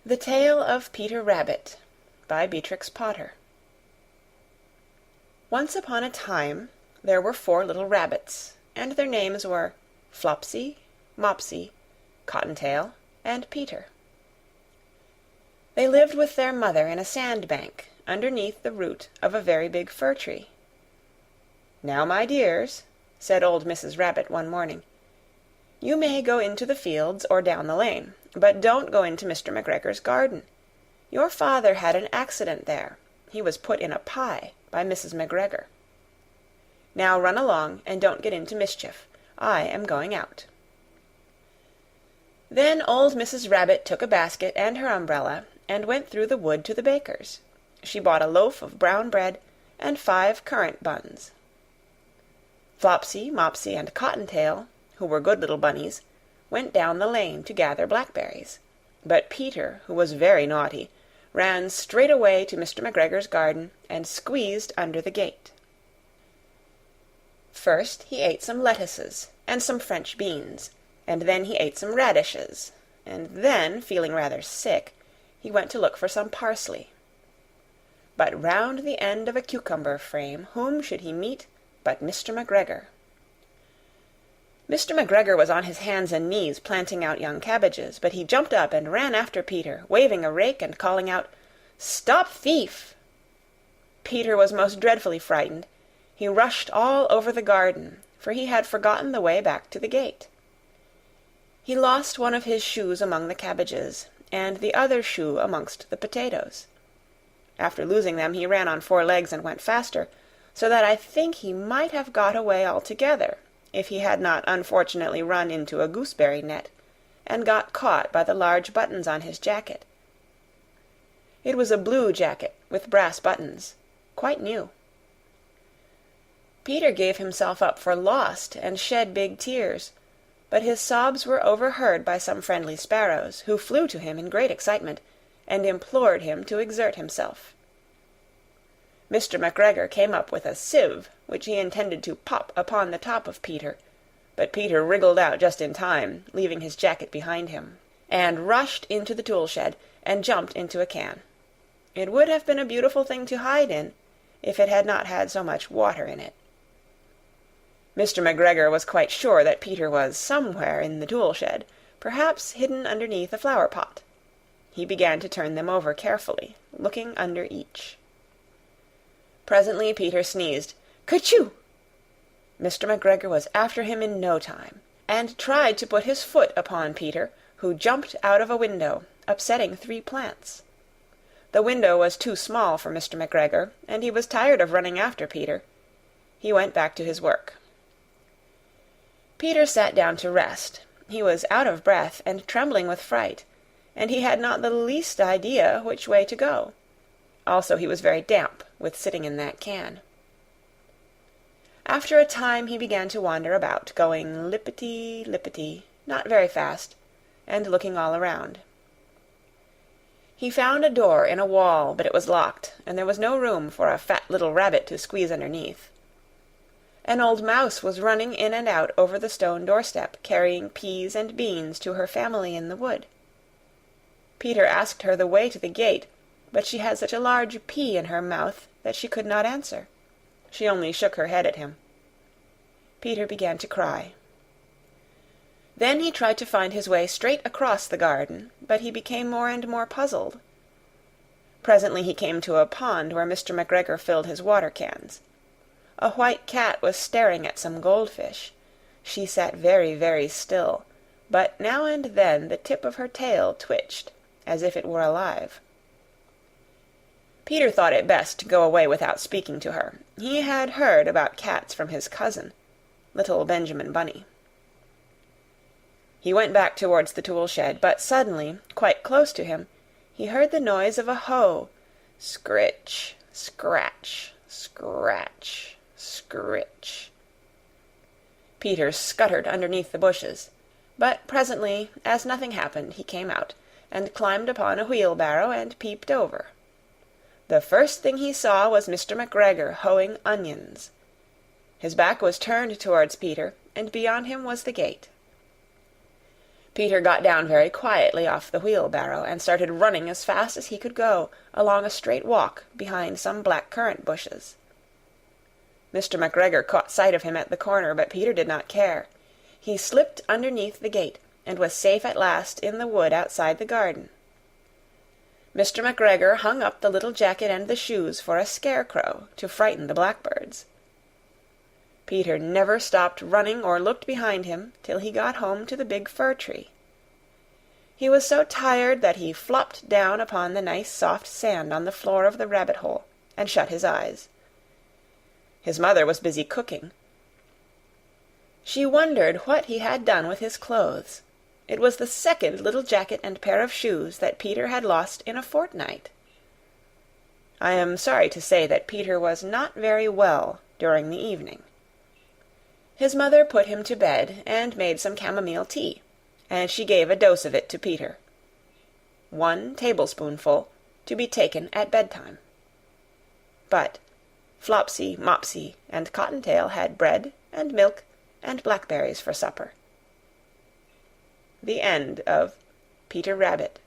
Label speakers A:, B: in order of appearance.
A: The Tale of Peter Rabbit by Beatrix Potter. Once upon a time there were 4 little rabbits, and their names were Flopsy, Mopsy, Cottontail, and Peter. They lived with their mother in a sandbank underneath the root of a very big fir tree. "Now, my dears," said old Mrs. Rabbit one morning, "you may go into the fields or down the lane, but don't go into Mr. McGregor's garden. Your father had an accident there. He was put in a pie by Mrs. McGregor. Now run along and don't get into mischief. I am going out." Then old Mrs. Rabbit took a basket and her umbrella and went through the wood to the baker's. She bought a loaf of brown bread and 5 currant buns. Flopsy, Mopsy, and Cottontail, who were good little bunnies, went down the lane to gather blackberries. But Peter, who was very naughty, ran straight away to Mr. McGregor's garden and squeezed under the gate. First he ate some lettuces and some French beans, and then he ate some radishes, and then, feeling rather sick, he went to look for some parsley. But round the end of a cucumber frame whom should he meet but Mr. McGregor. Mr. McGregor was on his hands and knees planting out young cabbages, but he jumped up and ran after Peter, waving a rake and calling out, "Stop thief!" Peter was most dreadfully frightened. He rushed all over the garden, for he had forgotten the way back to the gate. He lost one of his shoes among the cabbages, and the other shoe amongst the potatoes. After losing them, he ran on 4 legs and went faster, so that I think he might have got away altogether, if he had not unfortunately run into a gooseberry net, and got caught by the large buttons on his jacket. It was a blue jacket with brass buttons, quite new. Peter gave himself up for lost and shed big tears, but his sobs were overheard by some friendly sparrows, who flew to him in great excitement, and implored him to exert himself. Mr. McGregor came up with a sieve, which he intended to pop upon the top of Peter, but Peter wriggled out just in time, leaving his jacket behind him, and rushed into the tool-shed and jumped into a can. It would have been a beautiful thing to hide in, if it had not had so much water in it. Mr. McGregor was quite sure that Peter was somewhere in the tool-shed, perhaps hidden underneath a flower-pot. He began to turn them over carefully, looking under each. Presently Peter sneezed, "Kerchoo!" Mr. McGregor was after him in no time, and tried to put his foot upon Peter, who jumped out of a window, upsetting 3 plants. The window was too small for Mr. McGregor, and he was tired of running after Peter. He went back to his work. Peter sat down to rest. He was out of breath and trembling with fright, and he had not the least idea which way to go. Also he was very damp with sitting in that can. After a time he began to wander about, going lippity-lippity, not very fast, and looking all around. He found a door in a wall, but it was locked, and there was no room for a fat little rabbit to squeeze underneath. An old mouse was running in and out over the stone doorstep, carrying peas and beans to her family in the wood. Peter asked her the way to the gate, but she had such a large pea in her mouth that she could not answer. She only shook her head at him. Peter began to cry. Then he tried to find his way straight across the garden, but he became more and more puzzled. Presently he came to a pond where Mr. McGregor filled his water cans. A white cat was staring at some goldfish. She sat very, very still, but now and then the tip of her tail twitched, as if it were alive. Peter thought it best to go away without speaking to her. He had heard about cats from his cousin, little Benjamin Bunny. He went back towards the tool-shed, but suddenly, quite close to him, he heard the noise of a hoe. Scritch, scratch, scratch, scritch. Peter scuttered underneath the bushes, but presently, as nothing happened, he came out, and climbed upon a wheelbarrow and peeped over. The first thing he saw was Mr. McGregor hoeing onions. His back was turned towards Peter, and beyond him was the gate. Peter got down very quietly off the wheelbarrow and started running as fast as he could go, along a straight walk behind some black currant bushes. Mr. McGregor caught sight of him at the corner, but Peter did not care. He slipped underneath the gate, and was safe at last in the wood outside the garden. Mr. McGregor hung up the little jacket and the shoes for a scarecrow to frighten the blackbirds. Peter never stopped running or looked behind him till he got home to the big fir tree. He was so tired that he flopped down upon the nice soft sand on the floor of the rabbit-hole and shut his eyes. His mother was busy cooking. She wondered what he had done with his clothes. It was the second little jacket and pair of shoes that Peter had lost in a fortnight. I am sorry to say that Peter was not very well during the evening. His mother put him to bed and made some chamomile tea, and she gave a dose of it to Peter. 1 tablespoonful, to be taken at bedtime. But Flopsy, Mopsy, and Cottontail had bread and milk and blackberries for supper. The end of Peter Rabbit.